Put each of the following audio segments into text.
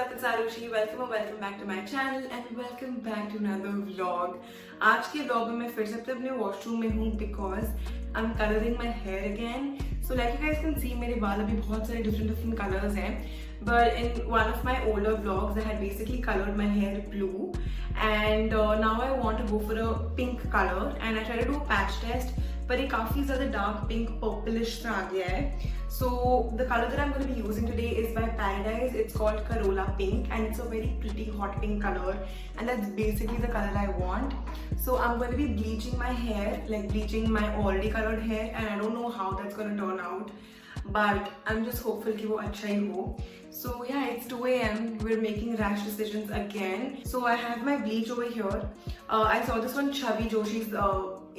up? It's Arushi. Welcome back to my channel and welcome back to another vlog. आज के vlog में मैं फिर से अपने washroom में हूँ because I'm coloring my hair again. So like you guys can see मेरे बाल अभी बहुत सारे different colors हैं. But in one of my older vlogs I had basically colored my hair blue and now I want to go for a pink color and I tried to do a patch test. पर ये काफ़ी ज़्यादा dark pink purplish सा आ गया है. So the color that I'm going to be using today is by Paradise. It's called Corolla Pink and it's a very pretty hot pink color and that's basically the color I want. So I'm going to be bleaching my hair, like bleaching my already colored hair, and I don't know how that's going to turn out, but I'm just hopeful कि वो अच्छा ही हो. So yeah, it's 2 AM. We're making rash decisions again. So I have my bleach over here. I saw this on Chavi Joshi's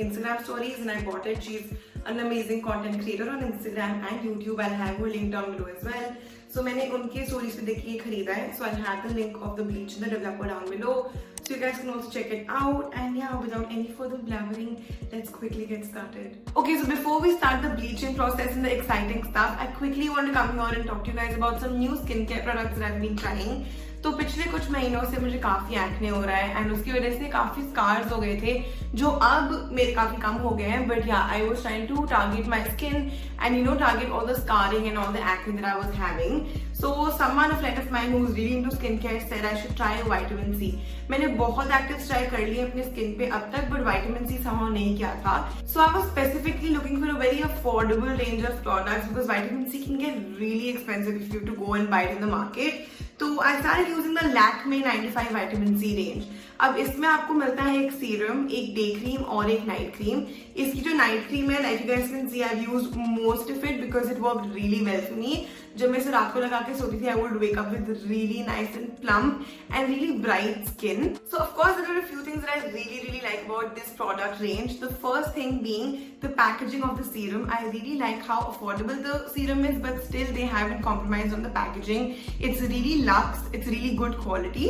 Instagram stories and I bought it. She's an amazing content creator on Instagram and YouTube. I'll have her link down below as well. So मैंने उनके stories पे देख के खरीदा है. So I'll have the link of the bleach in the developer down below. So you guys can also check it out. And yeah, without any further blabbering, let's quickly get started. Okay, so before we start the bleaching process and the exciting stuff, I quickly want to come here and talk to you guys about some new skincare products that I've been trying. तो पिछले कुछ महीनों से मुझे काफ़ी acne हो रहा है एंड उसकी वजह से काफ़ी स्कार्स हो गए थे जो अब मेरे काफ़ी कम हो गए हैं. But yeah I was trying to target my skin and you know target all the scarring and all the acne that I was having. So someone a friend of mine who is really into skin care said I should try vitamin C. मैंने बहुत actives try कर लिए अपने skin पे अब तक but vitamin C somehow नहीं किया था. So I was specifically looking for a very affordable range of products because vitamin C can get really expensive if you to go and buy it in the market. तो I started using the Lakme 95 Vitamin C range. अब इसमें आपको मिलता है एक serum, एक day cream और एक नाइट क्रीम. इसकी जो नाइट क्रीम है, like you guys can see, I've used most of it because it worked really well for me. जब मैं इसे रात को लगा के सोती थी, I would wake up with really nice and plump and really bright skin. So of course there are a few things that I really like about this product range. The first thing being the packaging of the serum. I really like how affordable the serum is, but still they haven't compromised on the packaging. It's really luxe, it's really good quality,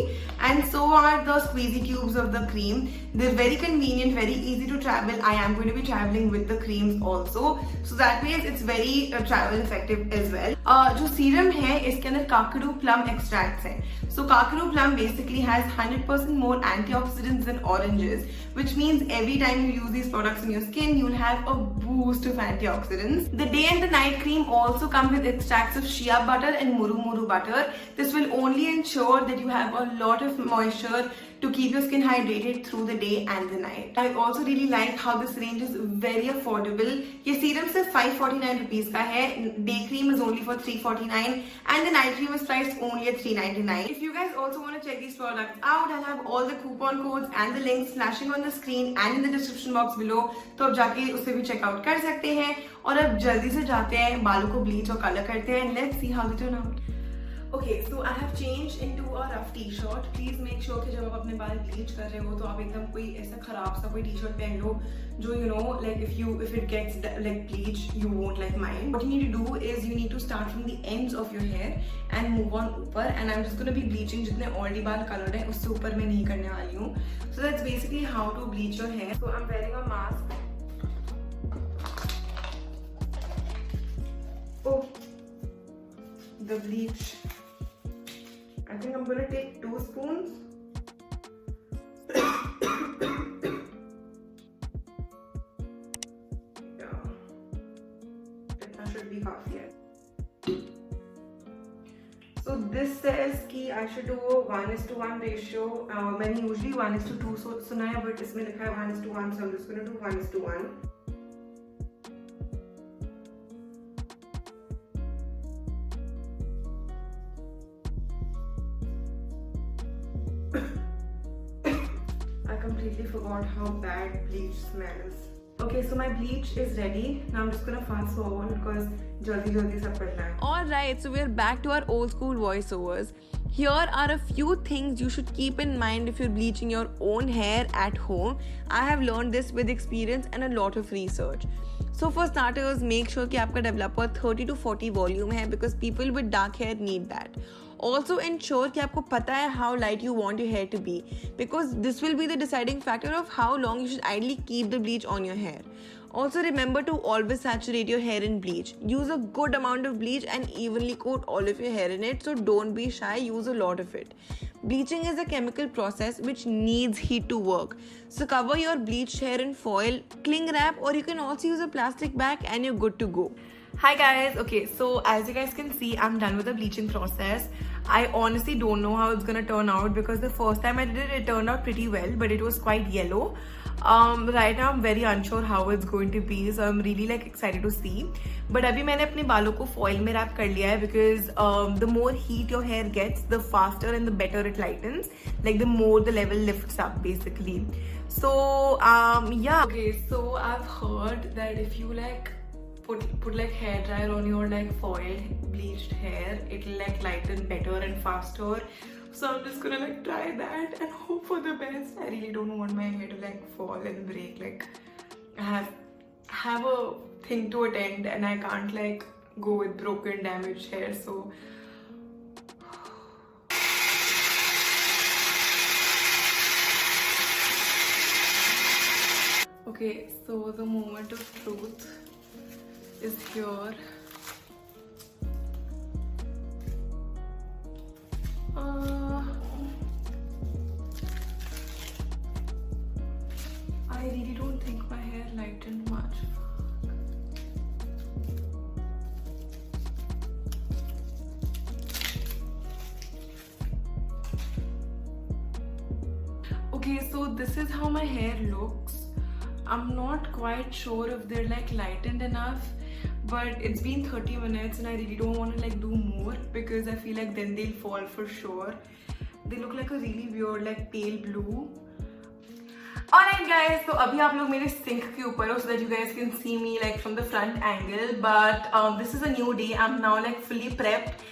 and so are the squeezy cubes of the cream. They're very convenient, very easy to travel. I am going to be traveling with the creams also, so that means it's very travel effective as well. जो serum है इसके अंदर काकड़ू plum extracts हैं. So काकड़ू plum basically has 100% more antioxidants than oranges, which means every time you use these products in your skin, you'll have a boost of antioxidants. The day and the night cream also come with extracts of shea butter and muru butter. This will only ensure that you have a lot of moisture to keep your skin hydrated through the day and the night. I also really like how this range is very affordable. ये serum सिर्फ 549 rupees का है. Day cream is only for 349 and the night cream is priced only at 399. If you guys also want to check these products out, I'll have all the coupon codes and the links flashing on the screen and in the description box below. तो आप जाके उसे भी check out कर सकते हैं और अब जल्दी से जाते हैं बालों को bleach और color करते हैं and let's see how they turn out. Okay, so I have changed into a rough t-shirt. Please make sure कि जब आप अपने बाल bleach कर रहे हो तो आप एकदम कोई ऐसा खराब सा कोई t-shirt पहन लो जो you know like if it gets like bleach you won't like mine. What you need to do is you need to start from the ends of your hair and move on ऊपर and I'm just going to be bleaching जितने already बाल colored हैं उससे ऊपर मैं नहीं करने वाली हूँ. So that's basically how to bleach your hair. So I'm wearing a mask. Oh, the bleach. I think I'm gonna take 2 spoons. Yeah, that should be काफी है. So this says कि I should do a 1:1 ratio. मैंने usually 1:2 सुना है, but इसमें लिखा है 1:1, so I'm just gonna do 1:1. Completely forgot how bad bleach smells. Okay, so my bleach is ready. Now I'm just gonna fast forward because jaldi sab karna hai. Alright, so we're back to our old school voiceovers. Here are a few things you should keep in mind if you're bleaching your own hair at home. I have learned this with experience and a lot of research. So for starters, make sure कि आपका developer 30 to 40 volume है because people with dark hair need that. Also ensure कि आपको पता है how light you want your hair to be because this will be the deciding factor of how long you should ideally keep the bleach on your hair. Also, remember to always saturate your hair in bleach. Use a good amount of bleach and evenly coat all of your hair in it, so don't be shy, use a lot of it. Bleaching is a chemical process which needs heat to work. So cover your bleached hair in foil, cling wrap, or you can also use a plastic bag and you're good to go. Hi guys, okay, so as you guys can see, I'm done with the bleaching process. I honestly don't know how it's gonna turn out because the first time I did it, it turned out pretty well, but it was quite yellow. Right now I'm very unsure how it's going to be, so I'm really like excited to see. But अभी मैंने अपने बालों को foil में wrap कर लिया है because the more heat your hair gets, the faster and the better it lightens. Like the more the level lifts up basically. So yeah. Okay, so I've heard that if you like put like hair dryer on your like foil bleached hair, it'll like lighten better and faster. So I'm just gonna like try that and hope for the best. I really don't want my hair to like fall and break. Like I have a thing to attend and I can't like go with broken damaged hair. So okay, so the moment of truth is here. I really don't think my hair lightened much. Okay, so this is how my hair looks. I'm not quite sure if they're like lightened enough, but it's been 30 minutes and I really don't want to like do more because I feel like then they'll fall for sure. They look like a really weird like pale blue. Alright guys, so abhi aap log mere sink ke upar ho so that you guys can see me like from the front angle, but this is a new day. I'm now like fully prepped.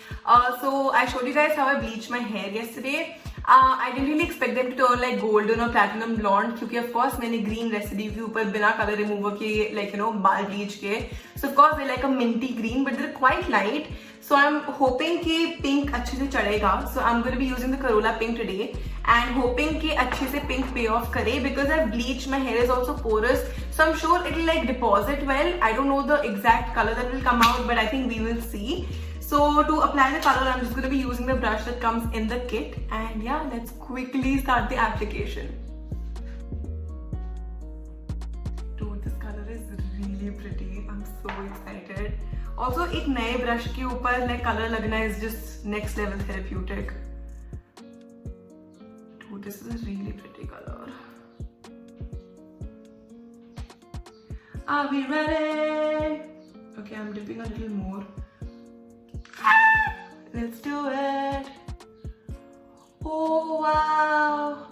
So I showed you guys how I bleached my hair yesterday. I didn't really expect them to turn like golden or platinum blonde क्योंकि of course मैंने green residue के ऊपर बिना color remover के like you know बाल bleach के, so of course they're like a minty green but they're quite light. So I'm hoping कि pink अच्छे से चढ़ेगा. So I'm going to be using the Corolla pink today and hoping कि अच्छे से pink pay off करे because I've bleached, my hair is also porous, so I'm sure it'll like deposit well. I don't know the exact color that will come out, but I think we will see. So to apply the color, I'm just going to be using the brush that comes in the kit, and yeah, let's quickly start the application. Dude, this color is really pretty. I'm so excited. Also, एक नए brush के ऊपर like color लगना is just next level therapeutic. Dude, this is a really pretty color. Are we ready? Okay, I'm dipping a little more. Let's do it. Oh wow.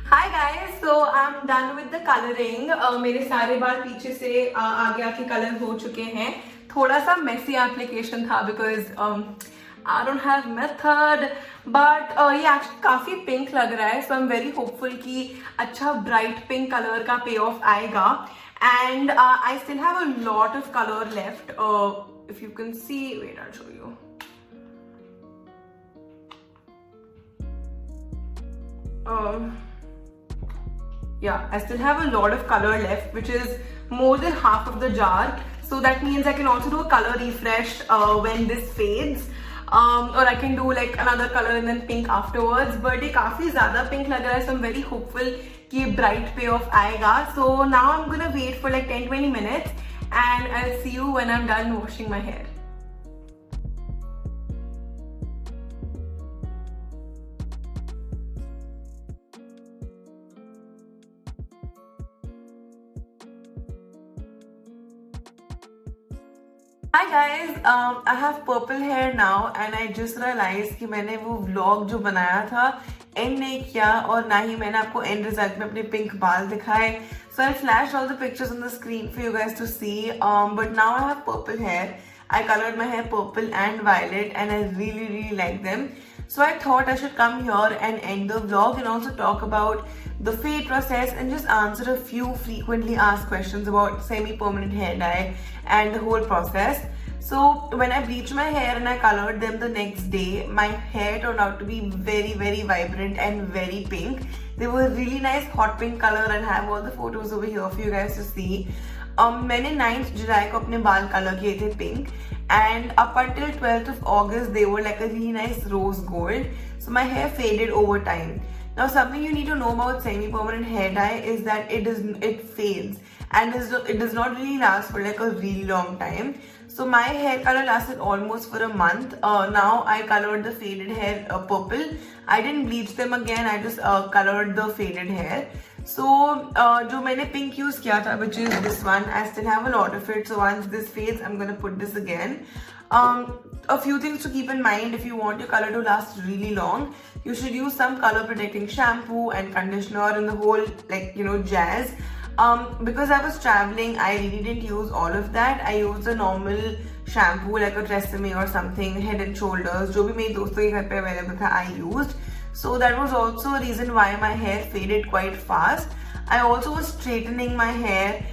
Hi guys, so I'm done with the coloring. मेरे सारे बाल पीछे से आगे आके colour हो चुके हैं. थोड़ा सा messy application था because I don't have method, but ये actually काफी pink लग रहा है, so I'm very hopeful कि अच्छा bright pink color का payoff आएगा. And I still have a lot of color left. If you can see, wait, I'll show you. Yeah, I still have a lot of color left, which is more than half of the jar. So that means I can also do a color refresh when this fades. Or I can do like another color and then pink afterwards. But ये काफी ज़्यादा pink लग रहा है, so I'm very hopeful कि ये bright payoff आएगा. So now I'm gonna wait for like 10-20 minutes and I'll see you when I'm done washing my hair. Hi guys, I have purple hair now and I just realized कि मैंने वो vlog जो बनाया था end नहीं किया और ना ही मैंने आपको end result में अपने pink बाल दिखाए. So I flashed all the pictures on the screen for you guys to see. But now I have purple hair. I colored my hair purple and violet and I really like them. So I thought I should come here and end the vlog and also talk about the fade process and just answer a few frequently asked questions about semi-permanent hair dye and the whole process. So when I bleached my hair and I colored them the next day, my hair turned out to be very vibrant and very pink. They were really nice hot pink color and I have all the photos over here for you guys to see. मैंने 9th July को अपने बाल colour किए थे pink and up until 12th of August they were like a really nice rose gold. So my hair faded over time. Now something you need to know about semi-permanent hair dye is that it fades and it does not really last for like a really long time. So my hair color lasted almost for a month. Now I colored the faded hair purple. I didn't bleach them again. I just colored the faded hair. So जो मैंने pink use किया था, which is this one, I still have a lot of it. So once this fades, I'm gonna put this again. A few things to keep in mind if you want your color to last really long. You should use some color protecting shampoo and conditioner and the whole jazz. Because I was traveling, I really didn't use all of that. I used a normal shampoo like a Tresemme or something, Head and Shoulders. जो भी मेरे दोस्तों के घर पे available था, I used. So that was also a reason why my hair faded quite fast. I also was straightening my hair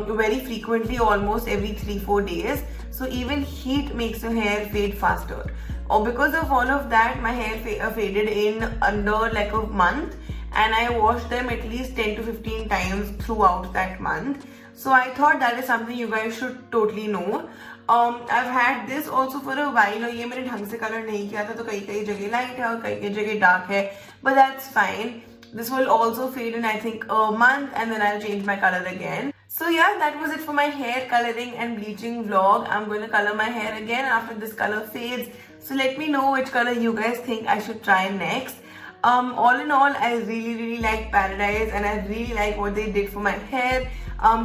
very frequently, almost every 3-4 days. So even heat makes your hair fade faster. Or because of all of that, my hair faded in under like a month. And I washed them at least 10 to 15 times throughout that month. So I thought that is something you guys should totally know. I've had this also for a while और ये मैंने ढंग से colour नहीं किया था तो कई जगह लाइट है और कई जगह डार्क है, but that's fine. This will also fade in I think a month and then I'll change my color again. So yeah, that was it for my hair coloring and bleaching vlog. I'm going to color my hair again after this color fades. So let me know which color you guys think I should try next. All in all, I really like Paradise and I really like what they did for my hair.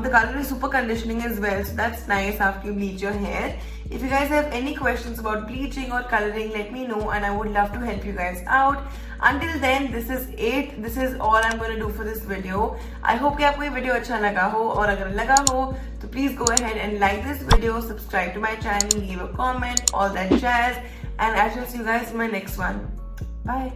The color is super conditioning as well, so that's nice after you bleach your hair. If you guys have any questions about bleaching or coloring, let me know and I would love to help you guys out. Until then, this is it. This is all I'm going to do for this video. I hope कि आपको ये video अच्छा लगा हो और अगर लगा हो तो please go ahead and like this video, subscribe to my channel, leave a comment, all that jazz, and I shall see you guys in my next one. Bye.